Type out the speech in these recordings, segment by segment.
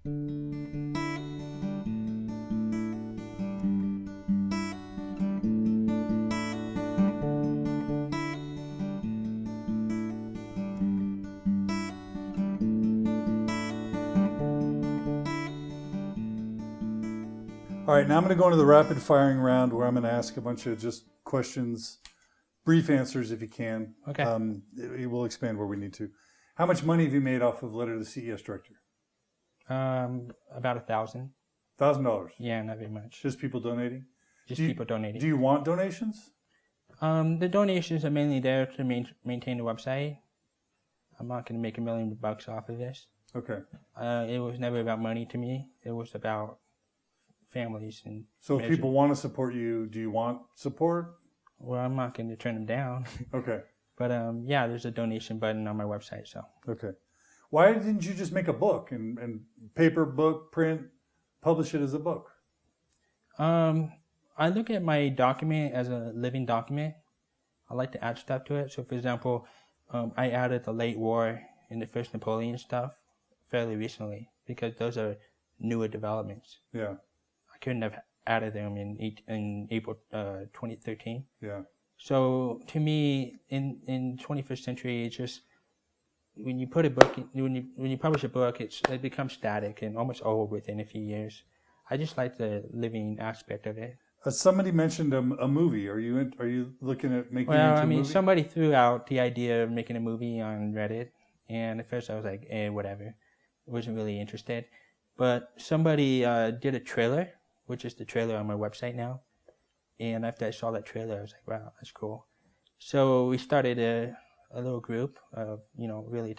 All right, now I'm going to go into the rapid firing round where I'm going to ask a bunch of just questions, brief answers if you can. Okay. It will expand where we need to. How much money have you made off of Letter to the CES Director? About $1,000. $1,000? Yeah, not very much. Just people donating? People donating. Do you want donations? The donations are mainly there to maintain the website. I'm not going to make $1 million off of this. Okay. It was never about money to me. It was about families and. So if people want to support you, do you want support? Well, I'm not going to turn them down. Okay. But yeah, there's a donation button on my website. So. Okay. Why didn't you just make a book and paper book, print, publish it as a book? I look at my document as a living document. I like to add stuff to it. So, for example, I added the late war and the first Napoleon stuff fairly recently because those are newer developments. Yeah. I couldn't have added them in April 2013. Yeah. So to me, in 21st century, it's just when you put a book, when you publish a book, it becomes static and almost old within a few years. I just like the living aspect of it. Somebody mentioned a movie. Are you looking at making it Well, into I mean, a movie? somebody threw out the idea of making a movie on Reddit, and at first I was like, whatever. I wasn't really interested. But somebody did a trailer, which is the trailer on my website now. And after I saw that trailer, I was like, wow, that's cool. So we started a little group of, really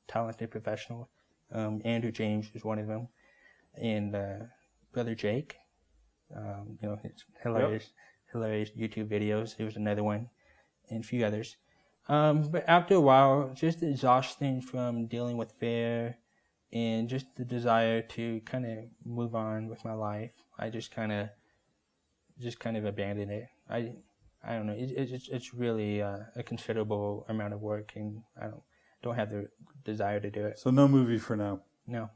talented professionals. Andrew James was one of them. And Brother Jake, his hilarious YouTube videos. He was another one, and a few others. But after a while, just the exhaustion from dealing with fear and just the desire to kind of move on with my life, I just kind of abandoned it. I don't know. It's really a considerable amount of work, and I don't have the desire to do it. So no movie for now. No.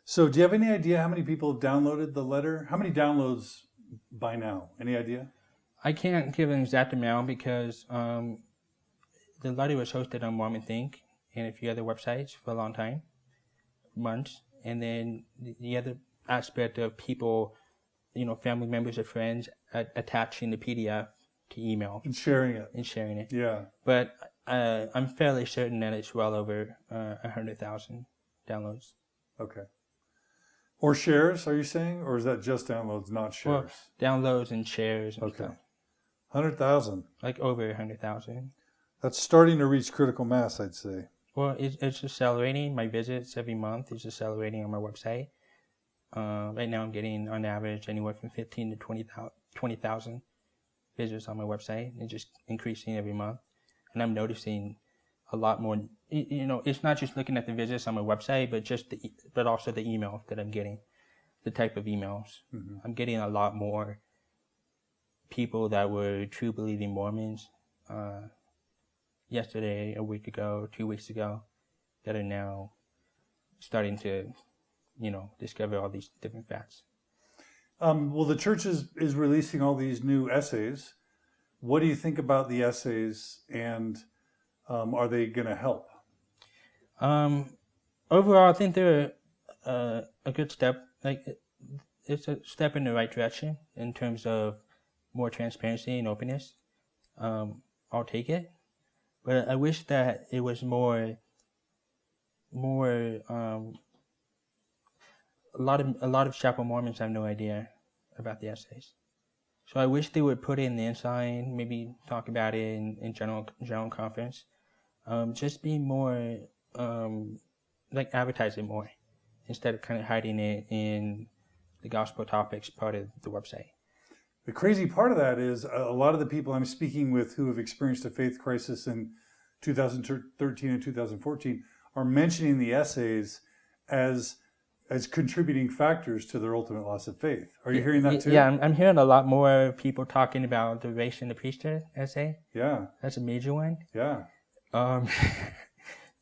So do you have any idea how many people have downloaded the letter? How many downloads by now? Any idea? I can't give an exact amount because the letter was hosted on Mormon Think and a few other websites for a long time, months. And then the other aspect of people, family members or friends attaching the PDF to email. And sharing it. Yeah. But I'm fairly certain that it's well over 100,000 downloads. Okay. Or shares, are you saying? Or is that just downloads, not shares? Well, downloads and shares and stuff. 100,000. Like over 100,000. That's starting to reach critical mass, I'd say. Well, it's accelerating. My visits every month is accelerating on my website. Right now I'm getting, on average, anywhere from 15 to 20,000 visitors on my website. It's just increasing every month. And I'm noticing a lot more. It's not just looking at the visits on my website, but also the emails that I'm getting, the type of emails. Mm-hmm. I'm getting a lot more people that were true believing Mormons yesterday, a week ago, 2 weeks ago, that are now starting to, discover all these different facts. Well, the church is releasing all these new essays. What do you think about the essays, and are they going to help? Overall, I think they're a good step. It's a step in the right direction in terms of more transparency and openness. I'll take it, but I wish that it was more. A lot of Chapel Mormons have no idea about the essays, so I wish they would put it in the inside, maybe talk about it in general conference. Just be more, advertise it more instead of kind of hiding it in the gospel topics part of the website. The crazy part of that is a lot of the people I'm speaking with who have experienced a faith crisis in 2013 and 2014 are mentioning the essays as contributing factors to their ultimate loss of faith. Are you hearing that too? Yeah, I'm hearing a lot more people talking about the race and the priesthood essay. Yeah. That's a major one. Yeah.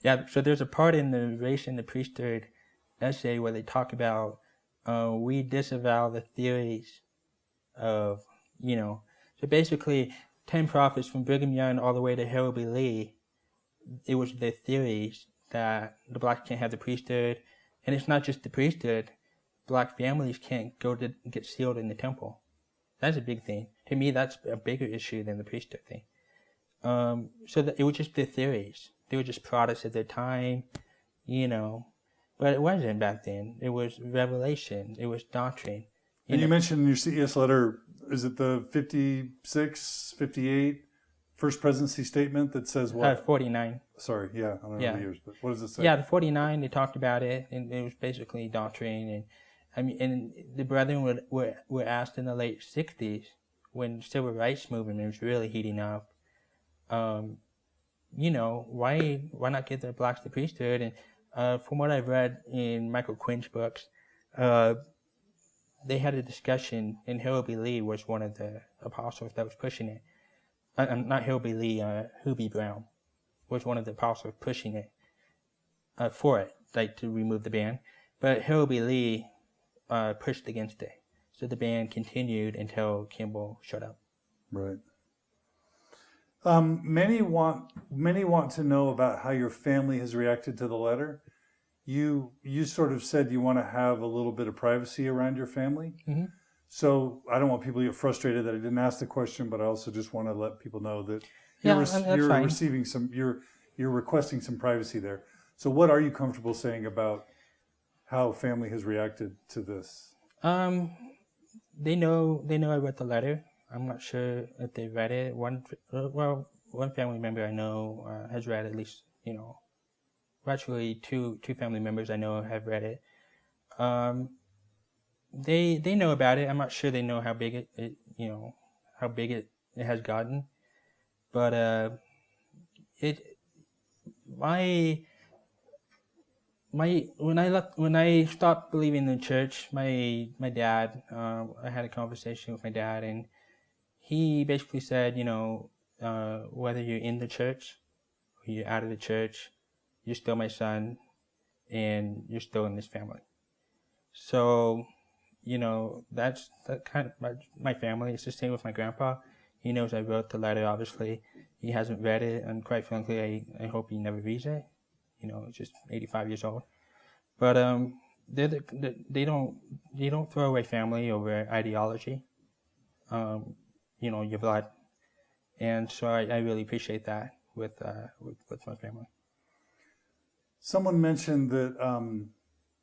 Yeah, so there's a part in the Race and the Priesthood essay where they talk about we disavow the theories of, so basically 10 prophets from Brigham Young all the way to Harold B. Lee, it was their theories that the blacks can't have the priesthood, and it's not just the priesthood, black families can't go to get sealed in the temple. That's a big thing. To me, that's a bigger issue than the priesthood thing. It was just their theories. They were just products of their time, but it wasn't back then. It was revelation. It was doctrine. You mentioned in your CES letter, is it the 56, 58 First Presidency Statement that says what? 49. Sorry, yeah, I don't know the years, but what does it say? Yeah, the 49, they talked about it, and it was basically doctrine. And the brethren were asked in the late 60s, when the civil rights movement was really heating up, why not give the blacks the priesthood? And from what I've read in Michael Quinn's books, they had a discussion, and Harold B. Lee was one of the apostles that was pushing it. Not Harold B. Lee, Hubie Brown was one of the apostles pushing it for it, like to remove the ban. But Harold B. Lee pushed against it. So the ban continued until Kimball showed up. Right. Many want to know about how your family has reacted to the letter. You sort of said you want to have a little bit of privacy around your family. Mm-hmm. So I don't want people to get frustrated that I didn't ask the question, but I also just want to let people know that you're requesting some privacy there. So what are you comfortable saying about how family has reacted to this? They know I read the letter. I'm not sure if they read it. One family member I know has read at least, actually two family members I know have read it. They know about it. I'm not sure they know how big it has gotten, but when I stopped believing in the church, my dad, I had a conversation with my dad, and he basically said, whether you're in the church or you're out of the church, you're still my son, and you're still in this family. So, that's kind of my family. It's the same with my grandpa. He knows I wrote the letter, obviously. He hasn't read it, and quite frankly, I hope he never reads it. He's just 85 years old. But they don't throw away family over ideology. Your blood. And so I really appreciate that with my family. Someone mentioned that,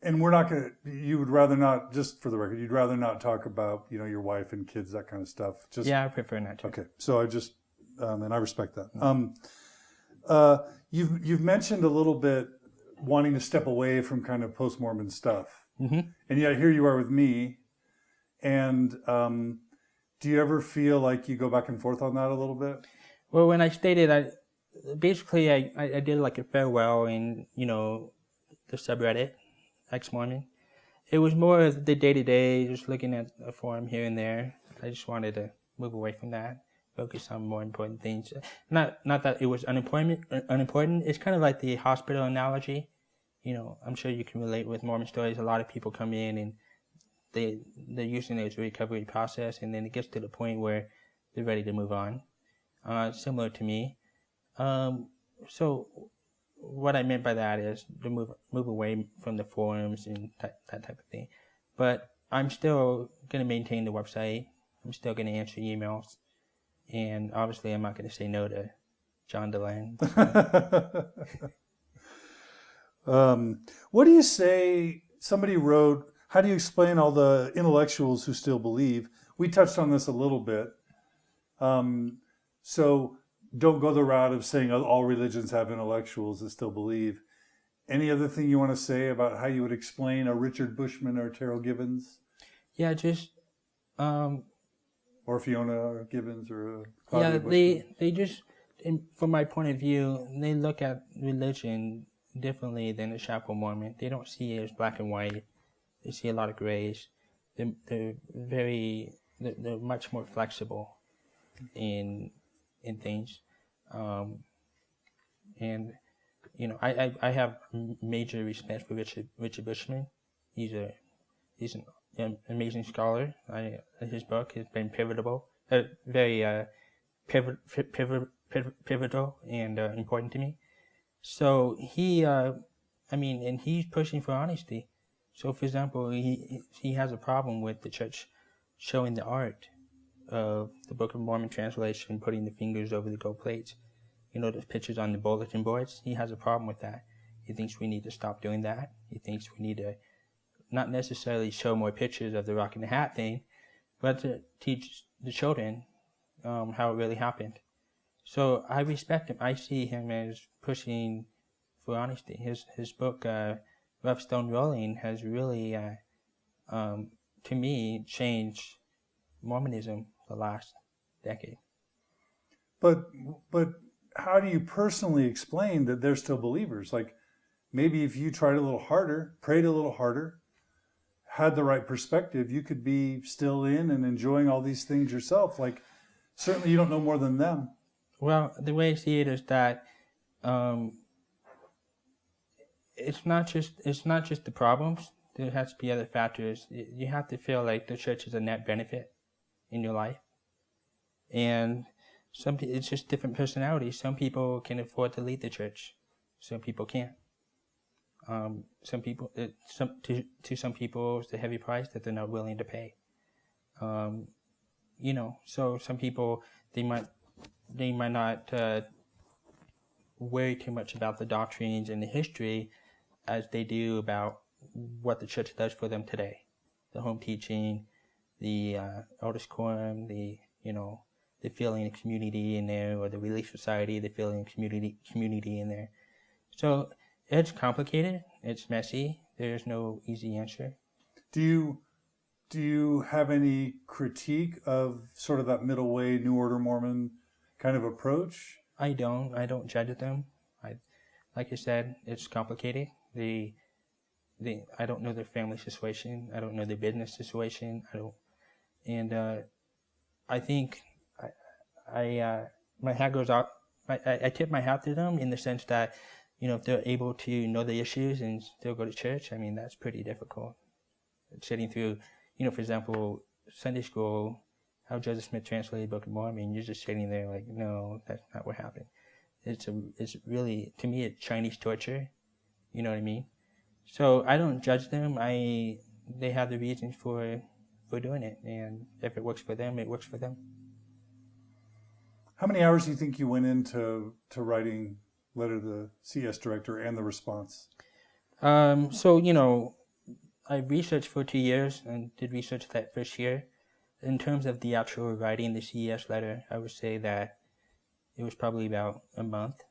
and we're not going to, you would rather not, just for the record, you'd rather not talk about, your wife and kids, that kind of stuff. Yeah, I prefer not to. Okay. So I just, and I respect that. You've mentioned a little bit wanting to step away from kind of post-Mormon stuff. Mm-hmm. And yet here you are with me. And do you ever feel like you go back and forth on that a little bit? Well, when I stated, I did like a farewell in, the subreddit, ex-Mormon. It was more of the day-to-day, just looking at a forum here and there. I just wanted to move away from that, focus on more important things. Not that it was unimportant. It's kind of like the hospital analogy. I'm sure you can relate with Mormon stories. A lot of people come in and they're using it as a recovery process, and then it gets to the point where they're ready to move on. Similar to me. So what I meant by that is to move away from the forums and that type of thing. But I'm still going to maintain the website. I'm still going to answer emails. And obviously I'm not going to say no to John Deland. What do you say? Somebody wrote, how do you explain all the intellectuals who still believe? We touched on this a little bit. So don't go the route of saying all religions have intellectuals that still believe. Any other thing you want to say about how you would explain a Richard Bushman or Terrell Gibbons? Yeah, just... or Fiona Gibbons or Claudia Bushman. They just, from my point of view, they look at religion differently than the Chapel Mormon. They don't see it as black and white. They see a lot of grays. They're much more flexible in things, and I have major respect for Richard Bushman. He's an amazing scholar. His book has been pivotal and important to me. So and he's pushing for honesty. So, for example, he has a problem with the church showing the art of the Book of Mormon translation, putting the fingers over the gold plates. The pictures on the bulletin boards. He has a problem with that. He thinks we need to stop doing that. He thinks we need to not necessarily show more pictures of the rock and the hat thing, but to teach the children how it really happened. So I respect him. I see him as pushing for honesty. His book, Rough Stone Rolling, has really, to me, changed Mormonism the last decade. But how do you personally explain that they're still believers? Like, maybe if you tried a little harder, prayed a little harder, had the right perspective, you could be still in and enjoying all these things yourself. Like, certainly you don't know more than them. Well, the way I see it is that it's not just the problems. There has to be other factors. You have to feel like the church is a net benefit in your life, and it's just different personalities. Some people can afford to lead the church, some people can't. Some people, to some people, it's a heavy price that they're not willing to pay. So some people they might not worry too much about the doctrines and the history as they do about what the church does for them today. The home teaching, the elders quorum, the feeling of community in there, or the Relief Society, the feeling of community in there. So it's complicated. It's messy. There's no easy answer. Do you have any critique of sort of that middle way, New Order Mormon kind of approach? I don't judge them. Like I said, it's complicated. I don't know their family situation. I don't know their business situation. I think my hat goes off. I tip my hat to them in the sense that, if they're able to know the issues and still go to church, that's pretty difficult. Sitting through, for example, Sunday school, how Joseph Smith translated the Book of Mormon, you're just sitting there like, no, that's not what happened. It's really, to me, it's Chinese torture. You know what I mean? So I don't judge them. They have the reasons for doing it, and if it works for them, it works for them. How many hours do you think you went into writing Letter to the CES Director and the response? I researched for 2 years and did research that first year. In terms of the actual writing the CES letter, I would say that it was probably about a month.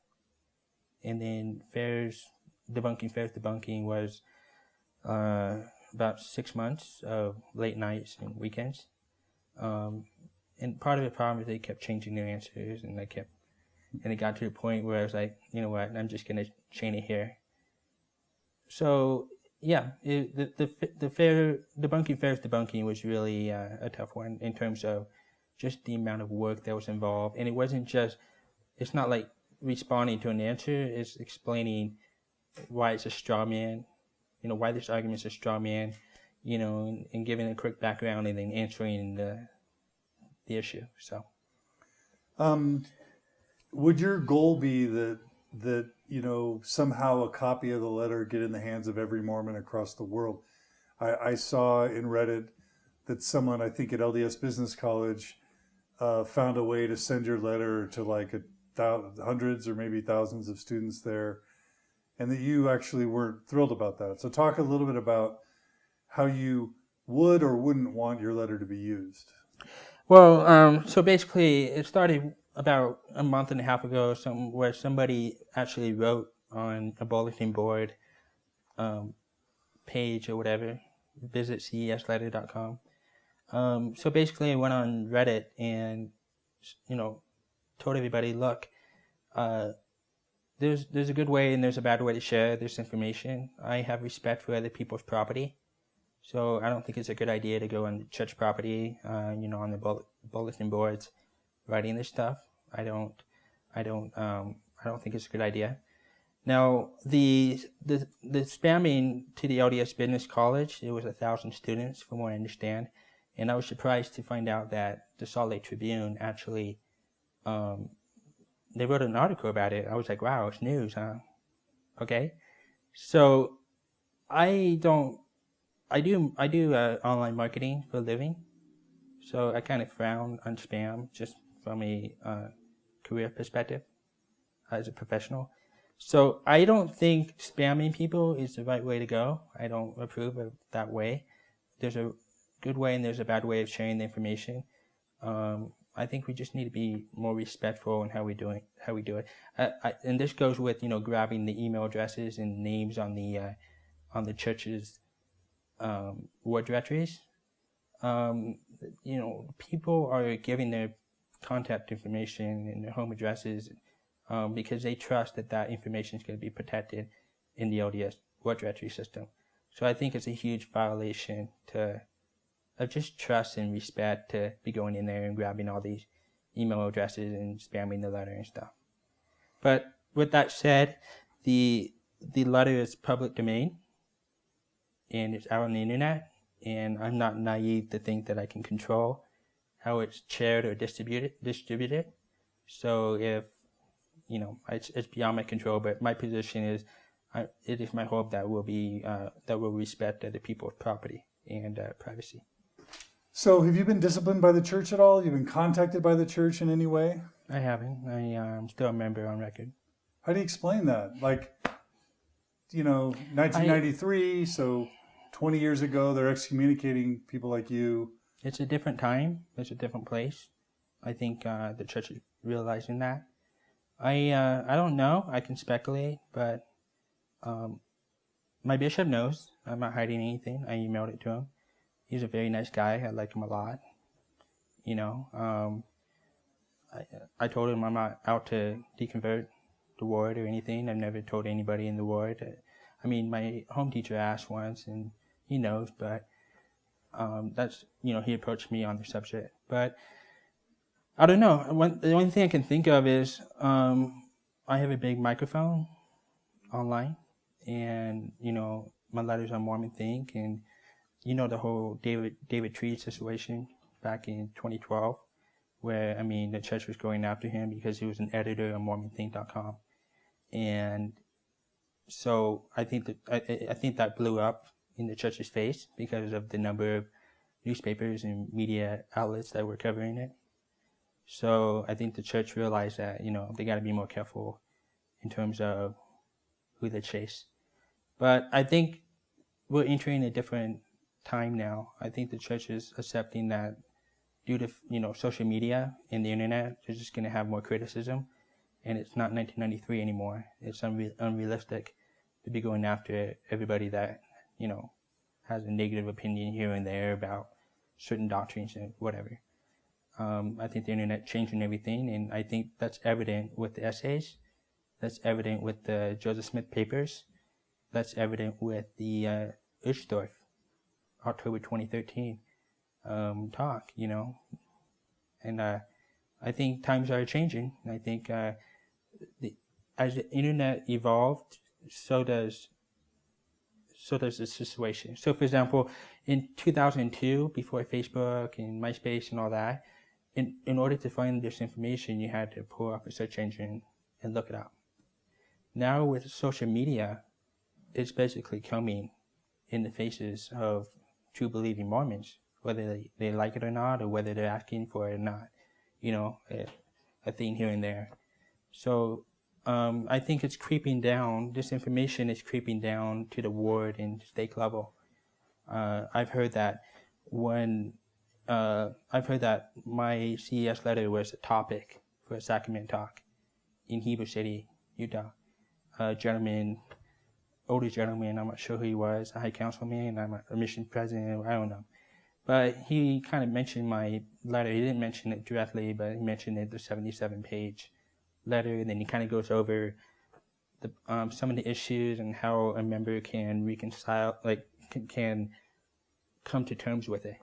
And then Fairs debunking was about 6 months of late nights and weekends. And part of the problem is they kept changing their answers, and it got to the point where I was like, you know what, I'm just going to chain it here. So, yeah, the Fairs debunking was really a tough one in terms of just the amount of work that was involved. And it's not like responding to an answer, it's explaining why it's a straw man, why this argument is a straw man, and giving a quick background and then answering the issue. So, would your goal be that somehow a copy of the letter get in the hands of every Mormon across the world? I saw in Reddit that someone, I think at LDS Business College, found a way to send your letter to like hundreds or maybe thousands of students there, and that you actually weren't thrilled about that. So talk a little bit about how you would or wouldn't want your letter to be used. Well, so basically it started about a month and a half ago, where somebody actually wrote on a bulletin board page or whatever, visit CESletter.com. So basically I went on Reddit and, told everybody, look, there's a good way and there's a bad way to share this information. I have respect for other people's property. So I don't think it's a good idea to go on church property, on the bulletin boards, writing this stuff. I don't think it's a good idea. Now, the spamming to the LDS Business College, it was 1,000 students, from what I understand. And I was surprised to find out that the Salt Lake Tribune actually, they wrote an article about it. I was like, wow, it's news, huh? Okay. So I do online marketing for a living. So I kind of frown on spam just from a career perspective as a professional. So I don't think spamming people is the right way to go. I don't approve of that way. There's a good way and there's a bad way of sharing the information. I think we just need to be more respectful in how we do it. And this goes with grabbing the email addresses and names on the church's word directories. People are giving their contact information and their home addresses because they trust that information is going to be protected in the LDS word directory system. So I think it's a huge violation of just trust and respect to be going in there and grabbing all these email addresses and spamming the letter and stuff. But with that said, the letter is public domain and it's out on the internet, and I'm not naive to think that I can control how it's shared or distributed. So if it's beyond my control, but my position is, it is my hope that we'll respect other people's property and privacy. So have you been disciplined by the church at all? You've been contacted by the church in any way? I haven't. I'm still a member on record. How do you explain that? 1993, so 20 years ago, they're excommunicating people like you. It's a different time. It's a different place. I think the church is realizing that. I don't know. I can speculate, but my bishop knows. I'm not hiding anything. I emailed it to him. He's a very nice guy. I like him a lot. I told him I'm not out to deconvert the ward or anything. I've never told anybody in the ward. My home teacher asked once, and he knows, but that's, he approached me on the subject. But I don't know. The only thing I can think of is I have a big microphone online, and, my letters on Mormon Think, and, the whole David Tree situation back in 2012, where, the church was going after him because he was an editor on MormonThink.com. And so I think that blew up in the church's face because of the number of newspapers and media outlets that were covering it. So I think the church realized that, they got to be more careful in terms of who they chase. But I think we're entering a different time now. I think the church is accepting that due to, social media and the internet, they're just going to have more criticism. And it's not 1993 anymore. It's unrealistic to be going after everybody that, has a negative opinion here and there about certain doctrines and whatever. I think the internet changing everything, and I think that's evident with the essays. That's evident with the Joseph Smith papers. That's evident with the Uchtdorf, October 2013 talk, And I think times are changing. I think as the internet evolved, so does the situation. So, for example, in 2002, before Facebook and MySpace and all that, in order to find this information, you had to pull up a search engine and look it up. Now with social media, it's basically coming in the faces of true believing Mormons, whether they like it or not, or whether they're asking for it or not, a thing here and there. So I think it's creeping down. This information is creeping down to the ward and stake level. I've heard that my CES letter was a topic for a sacrament talk in Heber City, Utah. Older gentleman, I'm not sure who he was, a high councilman, I'm a mission president, I don't know. But he kind of mentioned my letter. He didn't mention it directly, but he mentioned it, the 77-page letter, and then he kind of goes over some of the issues and how a member can reconcile, can come to terms with it.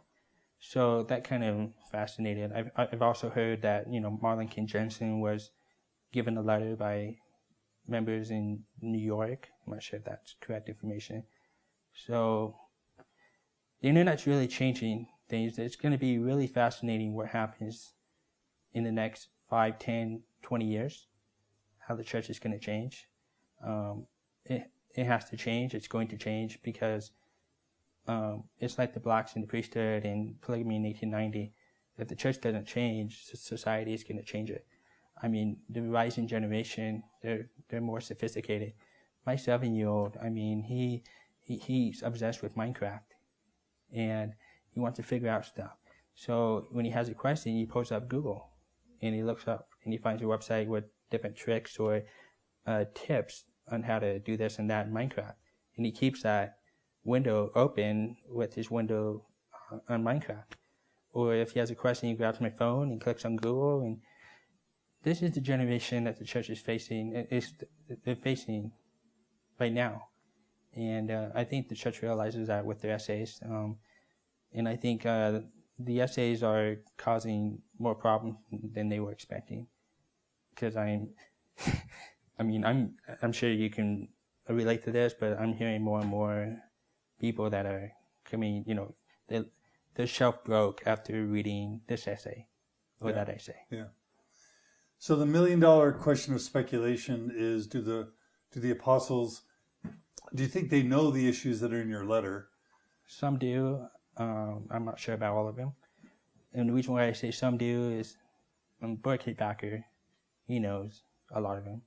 So that kind of fascinated. I've also heard that Marlon King Jensen was given a letter by members in New York. I'm not sure if that's correct information. So the internet's really changing things. It's going to be really fascinating what happens in the next 5, 10, 20 years, how the church is going to change. It has to change. It's going to change because it's like the blacks in the priesthood and polygamy in 1890. If the church doesn't change, society is going to change it. I mean, the rising generation, they're more sophisticated. My 7-year-old, I mean, he's obsessed with Minecraft, and he wants to figure out stuff. So when he has a question, he pulls up Google, and he looks up, and he finds a website with different tricks or tips on how to do this and that in Minecraft. And he keeps that window open with his window on Minecraft. Or if he has a question, he grabs my phone and clicks on Google. And this is the generation that the church is facing. They're facing right now. And I think the church realizes that with their essays. And I think the essays are causing more problems than they were expecting. Because I'm sure you can relate to this, but I'm hearing more and more people that are coming, their shelf broke after reading this essay or that essay. Yeah. So the $1 million question of speculation is: do the apostles? Do you think they know the issues that are in your letter? Some do. I'm not sure about all of them. And the reason why I say some do is Burkett Backer, he knows a lot of them.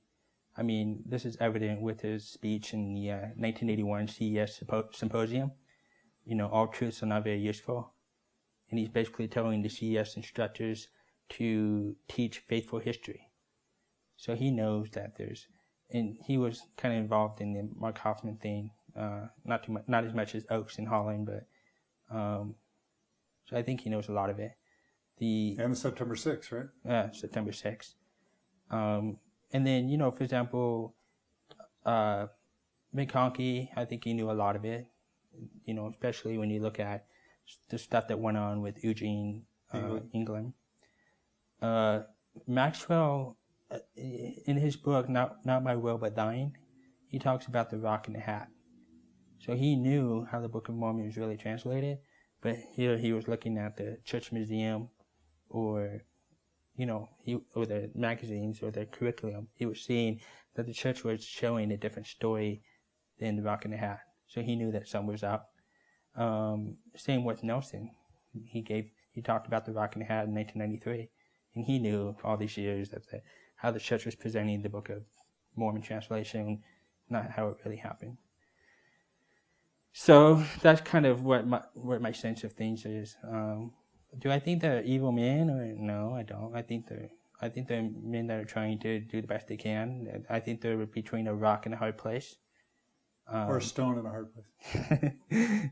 I mean, this is evident with his speech in the 1981 CES Symposium. All truths are not very useful. And he's basically telling the CES instructors to teach faithful history. So he knows that and he was kind of involved in the Mark Hoffman thing, not as much as Oakes in Holland, but so I think he knows a lot of it. And September 6th, right? September 6th. And then, for example, McConkie, I think he knew a lot of it, especially when you look at the stuff that went on with Eugene England. Maxwell, in his book, Not My Will But Thine, he talks about the rock and the hat. So he knew how the Book of Mormon was really translated, but here he was looking at the Church Museum or or the magazines or the curriculum. He was seeing that the church was showing a different story than the rock and the hat. So he knew that something was up. Same with Nelson. He talked about the rock and the hat in 1993, and he knew all these years that how the church was presenting the Book of Mormon translation, not how it really happened. So that's kind of what my sense of things is. Do I think they're evil men? Or no, I don't. I think they're men that are trying to do the best they can. I think they're between a rock and a hard place. Or a stone in a hard place.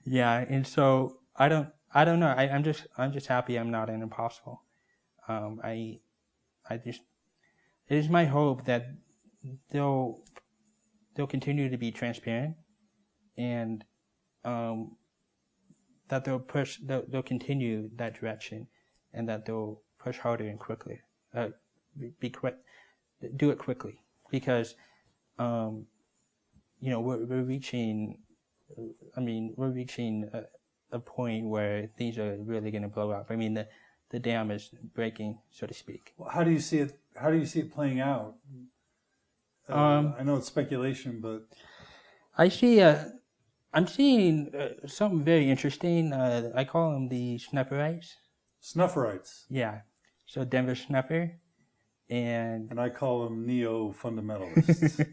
Yeah, and so I don't know. I'm just happy I'm not an apostle. It is my hope that they'll continue to be transparent, and that they'll continue that direction, and that they'll push harder and quickly, do it quickly, because we're reaching a point where things are really going to blow up. I mean, the dam is breaking, so to speak. Well, how do you see it? How do you see it playing out? I know it's speculation, but I'm seeing something very interesting. I call them the Snufferites. Snufferites. Yeah. So Denver Snuffer, and I call them neo-fundamentalists,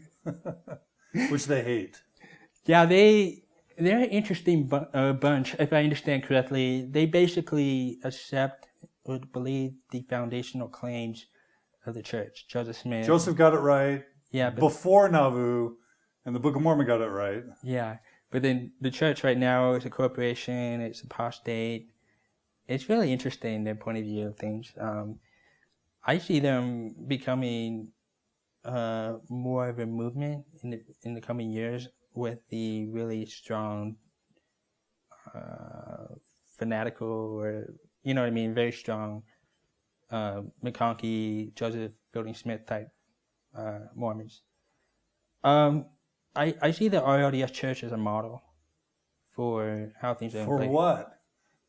which they hate. Yeah, they're an interesting bunch, if I understand correctly. They basically accept or believe the foundational claims of the church. Joseph Smith. Joseph got it right. Yeah. Before Nauvoo, and the Book of Mormon got it right. Yeah. But then the church right now is a corporation. It's apostate. It's really interesting, their point of view of things. I see them becoming more of a movement in the coming years with the really strong fanatical, or very strong McConkie, Joseph Fielding Smith type Mormons. I see the RLDS Church as a model for how things are in For place. what?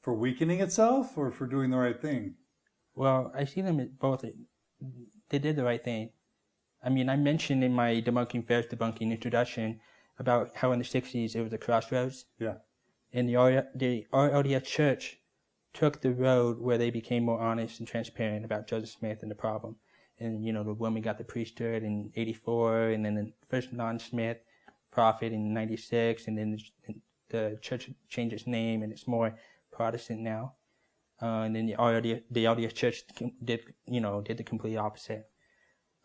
For weakening itself or for doing the right thing? Well, I see them as both. They did the right thing. I mean, I mentioned in my Debunking Fares Debunking introduction about how in the 60s it was a crossroads. Yeah. And the RLDS Church took the road where they became more honest and transparent about Joseph Smith and the problem. And, you know, the woman got the priesthood in 84, and then the first non-Smith prophet in 96, and then the church changed its name, and it's more Protestant now. And then the LDS Church did the complete opposite.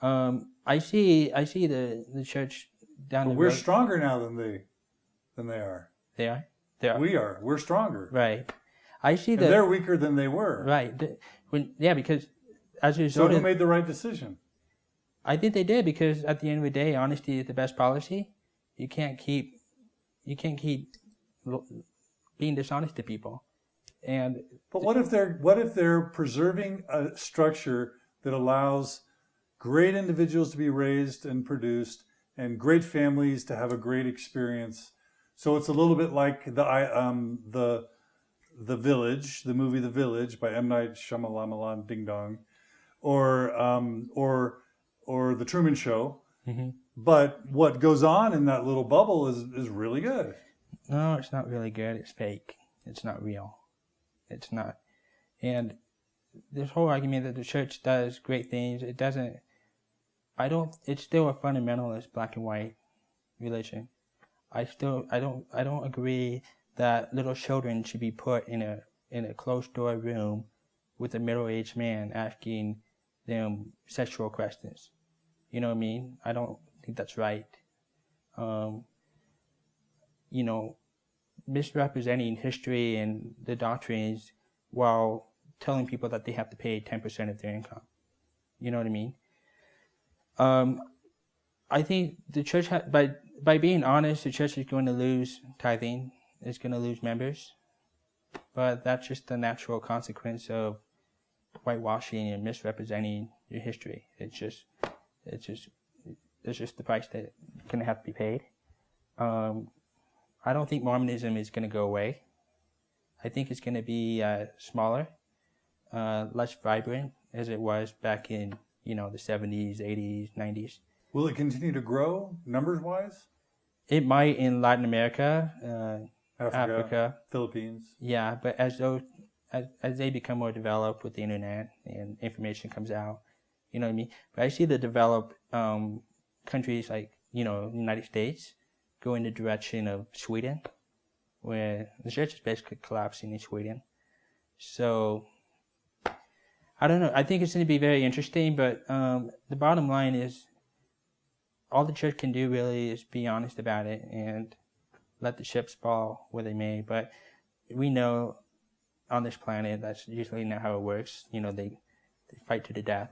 I see the church down But the we're road. stronger now than they are. They are. We are. We're stronger. Right. I see And they're weaker than they were. Right. Because as a So result, who made the right decision? I think they did, because at the end of the day, honesty is the best policy. You can't keep being dishonest to people. But what if they're preserving a structure that allows great individuals to be raised and produced, and great families to have a great experience? So it's a little bit like the Village, the movie The Village by M. Night Shyamalan Ding Dong, or the Truman Show. Mm-hmm. But what goes on in that little bubble is really good. No, it's not really good. It's fake. It's not real. It's not. And this whole argument that the church does great things, it doesn't. It's still a fundamentalist black and white religion. I don't agree that little children should be put in a closed door room with a middle-aged man asking them sexual questions. You know what I mean? I don't think that's right. Misrepresenting history and the doctrines while telling people that they have to pay 10% of their income. You know what I mean? I think the church, by being honest, the church is going to lose tithing. It's going to lose members. But that's just the natural consequence of whitewashing and misrepresenting your history. It's just the price that's going to have to be paid. I don't think Mormonism is going to go away. I think it's going to be smaller, less vibrant as it was back in the 70s, 80s, 90s. Will it continue to grow numbers-wise? It might in Latin America, Africa, Philippines. Yeah, but as they become more developed with the internet and information comes out, you know what I mean? But I see the developed countries like, United States go in the direction of Sweden, where the church is basically collapsing in Sweden. So, I don't know. I think it's going to be very interesting, but the bottom line is all the church can do really is be honest about it and let the ships fall where they may. But we know on this planet that's usually not how it works. They fight to the death,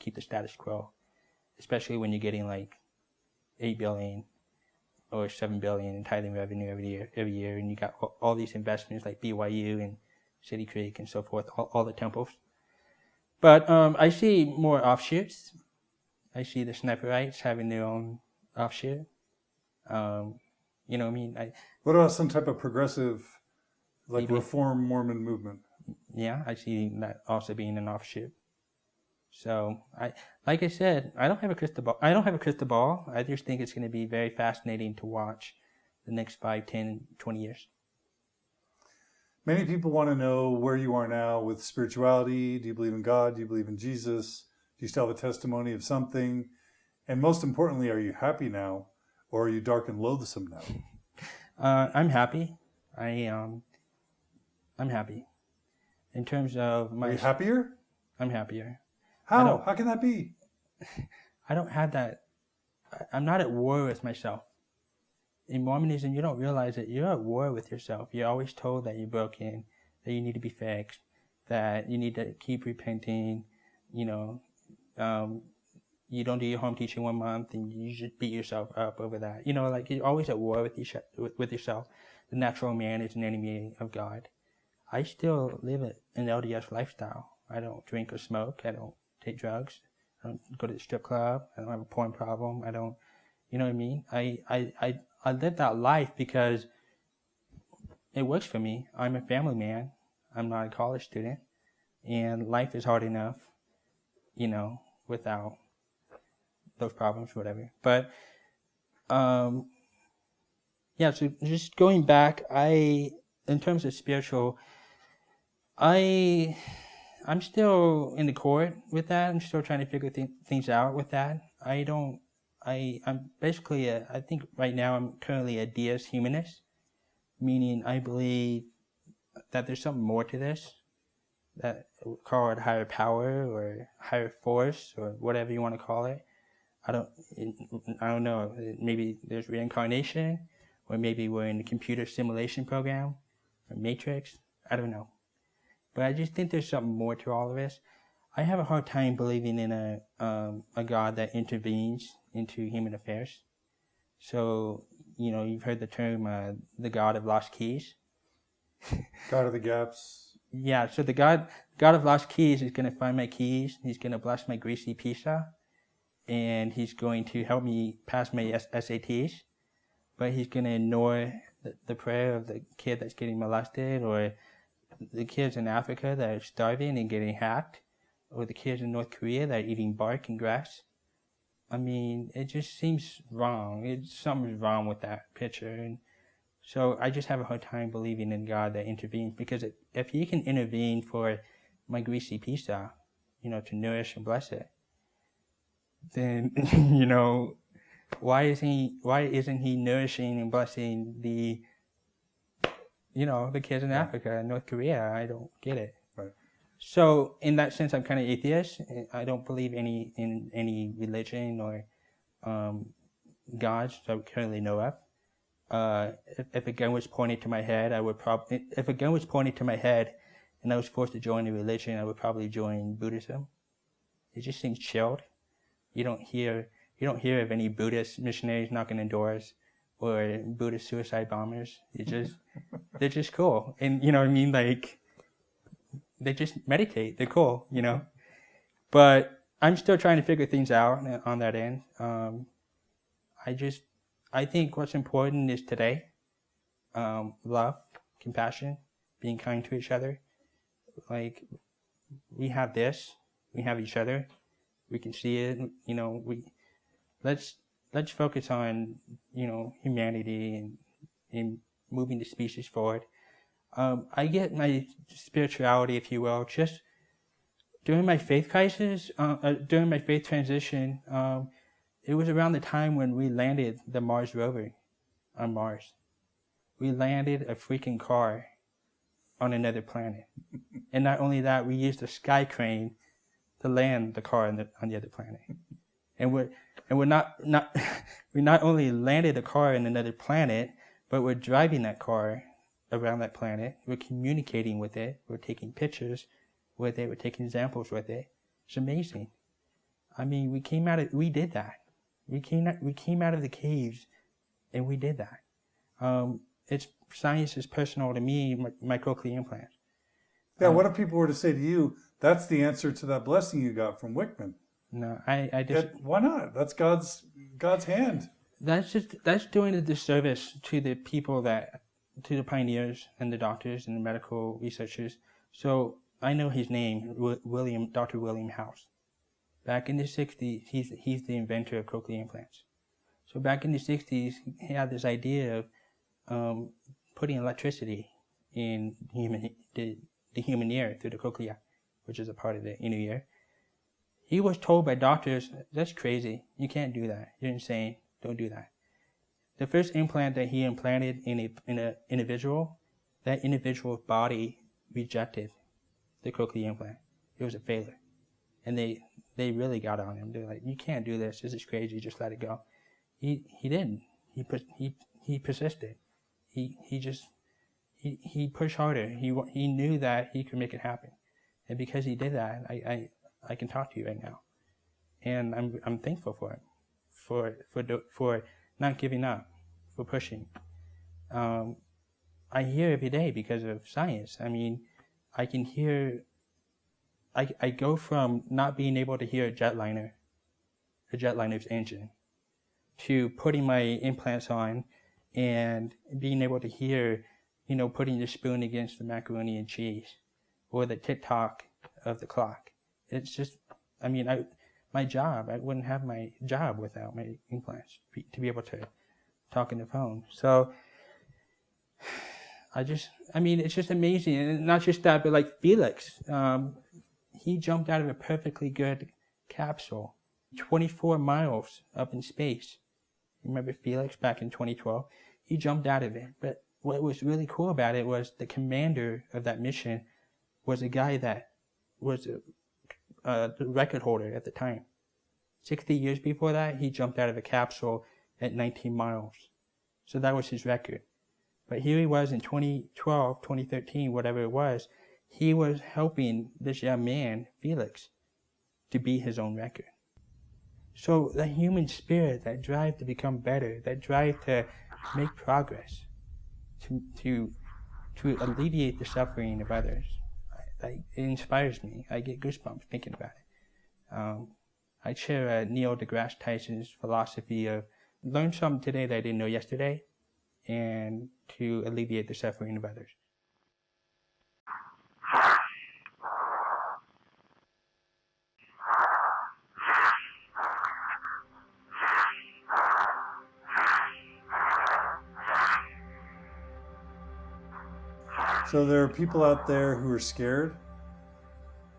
keep the status quo, especially when you're getting like 8 billion or 7 billion in tithing revenue every year, and you got all these investments like BYU and City Creek and so forth, all the temples. But I see more offshoots. I see the Sniperites having their own offshoot. You know what I mean? What about some type of progressive, like maybe, Reform Mormon movement? Yeah, I see that also being an offshoot. So, like I said, I don't have a crystal ball. I just think it's going to be very fascinating to watch the next 5, 10, 20 years. Many people want to know where you are now with spirituality. Do you believe in God? Do you believe in Jesus? Do you still have a testimony of something? And most importantly, are you happy now, or are you dark and loathsome now? I'm happy. I'm happy. In terms of my... Are you happier? I'm happier. How? How can that be? I don't have that. I'm not at war with myself. In Mormonism, you don't realize that you're at war with yourself. You're always told that you're broken, that you need to be fixed, that you need to keep repenting. You don't do your home teaching 1 month and you should beat yourself up over that. You're always at war with yourself. The natural man is an enemy of God. I still live an LDS lifestyle. I don't drink or smoke. I don't take drugs. I don't go to the strip club. I don't have a porn problem. I don't, You know what I mean? I live that life because it works for me. I'm a family man. I'm not a college student, and life is hard enough, without those problems, whatever. But yeah. So just going back, in terms of spiritual, I'm still in the court with that. I'm still trying to figure things out with that. I'm basically I think right now I'm currently a deist humanist, meaning I believe that there's something more to this, that call it higher power or higher force or whatever you want to call it. I don't know. Maybe there's reincarnation, or maybe we're in a computer simulation program, or Matrix. I don't know. But I just think there's something more to all of this. I have a hard time believing in a God that intervenes into human affairs. So, you've heard the term the God of lost keys. God of the gaps. Yeah, so the God of lost keys is going to find my keys. He's going to bless my greasy pizza, and he's going to help me pass my SATs. But he's going to ignore the prayer of the kid that's getting molested, or the kids in Africa that are starving and getting hacked, or the kids in North Korea that are eating bark and grass. I mean, it just seems wrong. Something's wrong with that picture. And so I just have a hard time believing in God that intervenes, because if he can intervene for my greasy pizza, to nourish and bless it, then, why isn't he nourishing and blessing the kids in Africa and North Korea? I don't get it. Right. So in that sense, I'm kind of atheist. I don't believe in any religion or gods that I currently know of. If a gun was pointed to my head, if a gun was pointed to my head and I was forced to join a religion, I would probably join Buddhism. It just seems chilled. You don't hear of any Buddhist missionaries knocking on doors or Buddhist suicide bombers. They're just cool. And you know what I mean? Like, they just meditate. They're cool, But I'm still trying to figure things out on that end. I think what's important is today. Love, compassion, being kind to each other. Like, we have this, we have each other. We can see it, let's focus on, humanity and moving the species forward. I get my spirituality, if you will, just during my faith crisis, during my faith transition. It was around the time when we landed the Mars rover on Mars. We landed a freaking car on another planet. And not only that, we used a sky crane to land the car on the other planet. And we not only landed a car in another planet, but we're driving that car around that planet. We're communicating with it. We're taking pictures with it. We're taking examples with it. It's amazing. I mean, we did that. We came out of the caves, and we did that. Science is personal to me. My cochlear implants. Yeah. What if people were to say to you, "That's the answer to that blessing you got from Wickman"? No, I just. Why not? That's God's hand. That's doing a disservice to the people to the pioneers and the doctors and the medical researchers. So I know his name, Dr. William House. Back in the 60s, he's the inventor of cochlear implants. So back in the 60s, he had this idea of putting electricity in the human ear through the cochlea, which is a part of the inner ear. He was told by doctors, "That's crazy. You can't do that. You're insane. Don't do that." The first implant that he implanted in an individual, that individual's body rejected the cochlear implant. It was a failure. And they really got on him. They're like, "You can't do this. This is crazy. Just let it go." He didn't. He persisted. He pushed harder. He knew that he could make it happen. And because he did that, I can talk to you right now. And I'm thankful for him. For not giving up, for pushing. I hear every day because of science. I mean, I can hear. I go from not being able to hear a jetliner's engine, to putting my implants on and being able to hear, putting the spoon against the macaroni and cheese or the tick-tock of the clock. It's just, my job, I wouldn't have my job without my implants to be able to talk on the phone. So it's just amazing. And not just that, but like Felix, he jumped out of a perfectly good capsule, 24 miles up in space. Remember Felix back in 2012? He jumped out of it. But what was really cool about it was the commander of that mission was a guy that was the record holder at the time. 60 years before that, he jumped out of a capsule at 19 miles. So that was his record. But here he was in 2012, 2013, whatever it was, he was helping this young man, Felix, to beat his own record. So the human spirit, that drive to become better, that drive to make progress, to alleviate the suffering of others, it inspires me. I get goosebumps thinking about it. I share Neil deGrasse Tyson's philosophy of learn something today that I didn't know yesterday, and to alleviate the suffering of others. So there are people out there who are scared,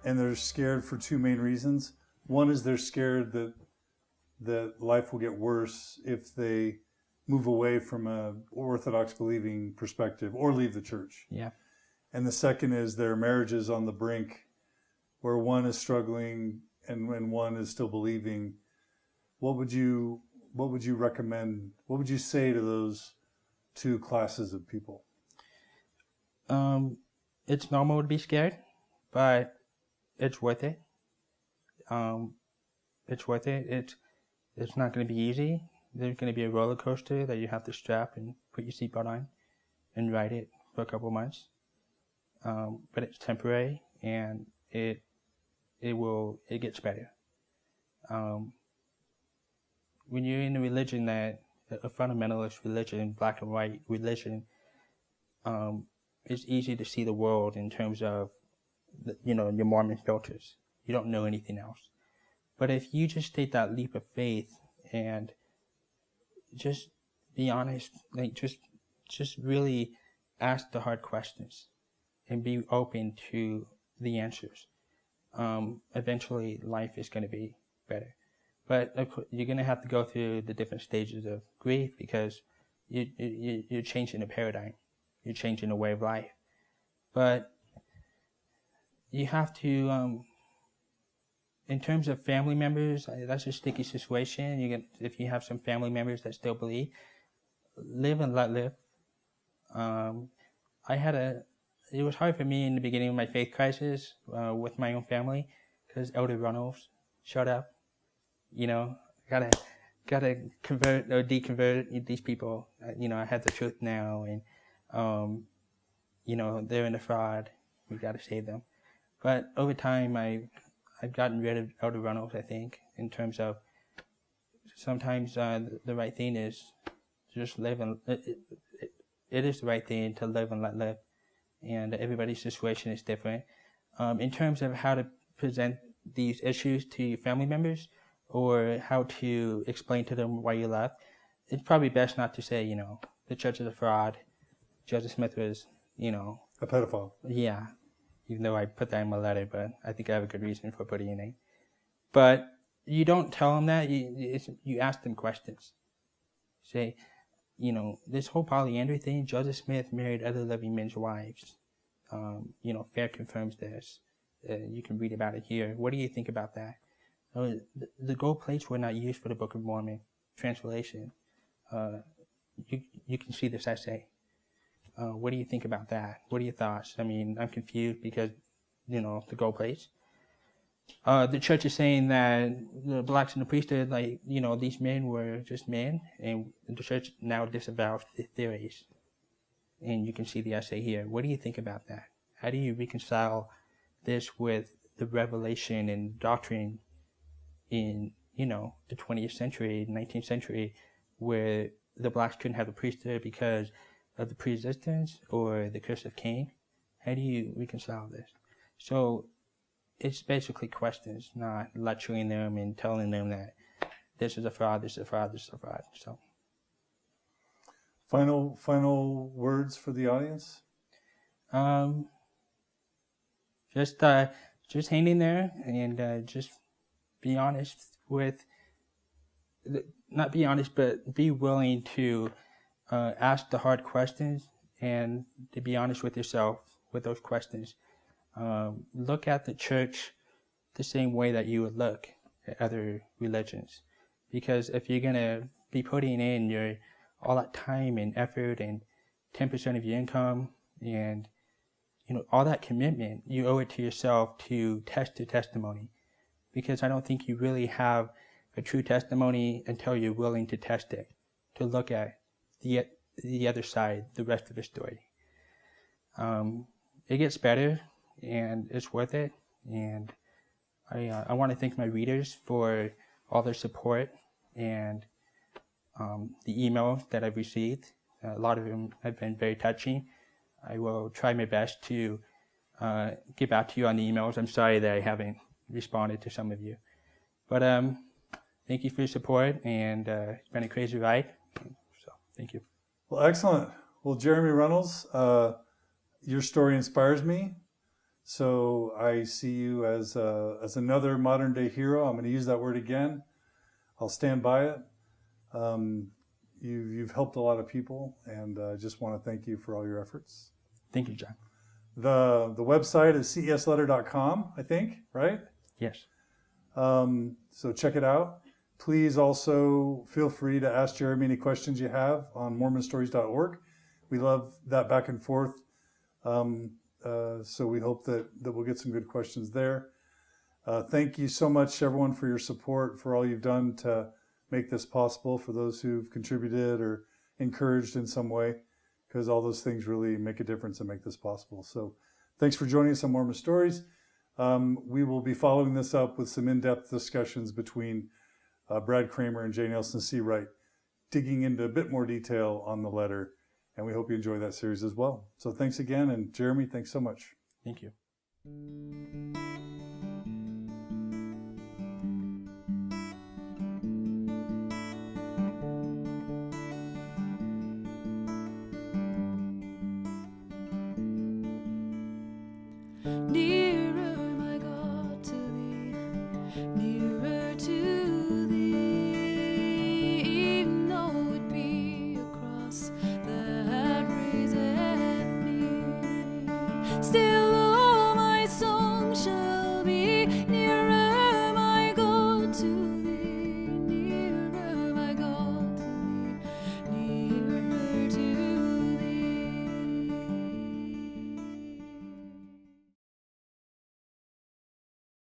and they're scared for two main reasons. One is they're scared that life will get worse if they move away from a orthodox believing perspective or leave the church. Yeah. And the second is their marriage is on the brink, where one is struggling and when one is still believing. What would you recommend? What would you say to those two classes of people? It's normal to be scared, but it's worth it. It's worth it. It's not going to be easy. There's going to be a roller coaster that you have to strap and put your seatbelt on and ride it for a couple months. But it's temporary, and it gets better. When you're in a religion a fundamentalist religion, black and white religion, it's easy to see the world in terms of, your Mormon filters. You don't know anything else. But if you just take that leap of faith and just be honest, like just really ask the hard questions and be open to the answers, eventually life is going to be better. But of course, you're going to have to go through the different stages of grief because you're changing a paradigm. You're changing a way of life. But you have to, in terms of family members, that's a sticky situation. If you have some family members that still believe, live and let live. It was hard for me in the beginning of my faith crisis with my own family because Elder Runnells showed up. Gotta convert or deconvert these people. I have the truth now, and they're in the fraud. We gotta save them. But over time, I've gotten rid of Elder Runnells, I think, in terms of sometimes the right thing is to just live, and it is the right thing to live and let live. And everybody's situation is different. In terms of how to present these issues to your family members or how to explain to them why you left, it's probably best not to say, the church is a fraud. Joseph Smith was, a pedophile. Yeah. Even though I put that in my letter, but I think I have a good reason for putting it in. But you don't tell them that. You ask them questions. Say, this whole polyandry thing, Joseph Smith married other living men's wives. Fair confirms this. You can read about it here. What do you think about that? The gold plates were not used for the Book of Mormon translation. You can see this essay. What do you think about that? What are your thoughts? I'm confused because, the gold plates. The church is saying that the blacks in the priesthood, these men were just men, and the church now disavows the theories. And you can see the essay here. What do you think about that? How do you reconcile this with the revelation and doctrine in, the 20th century, 19th century, where the blacks couldn't have the priesthood because of the pre-existence or the curse of Cain. How do you reconcile this? So it's basically questions, not lecturing them and telling them that this is a fraud, this is a fraud, this is a fraud. So final words for the audience? Just hang in there and just be honest with, not be honest, but be willing to ask the hard questions and to be honest with yourself with those questions. Look at the church the same way that you would look at other religions. Because if you're going to be putting in all that time and effort and 10% of your income and all that commitment, you owe it to yourself to test your testimony. Because I don't think you really have a true testimony until you're willing to test it, to look at the other side, the rest of the story. It gets better, and it's worth it. And I want to thank my readers for all their support and the emails that I've received. A lot of them have been very touching. I will try my best to get back to you on the emails. I'm sorry that I haven't responded to some of you. But thank you for your support, and it's been a crazy ride. So thank you. Well, excellent. Well, Jeremy Runnells, your story inspires me. So I see you as another modern day hero. I'm going to use that word again. I'll stand by it. You've helped a lot of people, and I just want to thank you for all your efforts. Thank you, John. The website is cesletter.com, I think, right? Yes. So check it out. Please also feel free to ask Jeremy any questions you have on mormonstories.org. We love that back and forth. So we hope that we'll get some good questions there. Thank you so much, everyone, for your support, for all you've done to make this possible, for those who've contributed or encouraged in some way, because all those things really make a difference and make this possible. So thanks for joining us on Mormon Stories. We will be following this up with some in-depth discussions between Brad Kramer and J. Nelson C. Wright, digging into a bit more detail on the letter, and we hope you enjoy that series as well. So thanks again, and Jeremy, thanks so much. Thank you.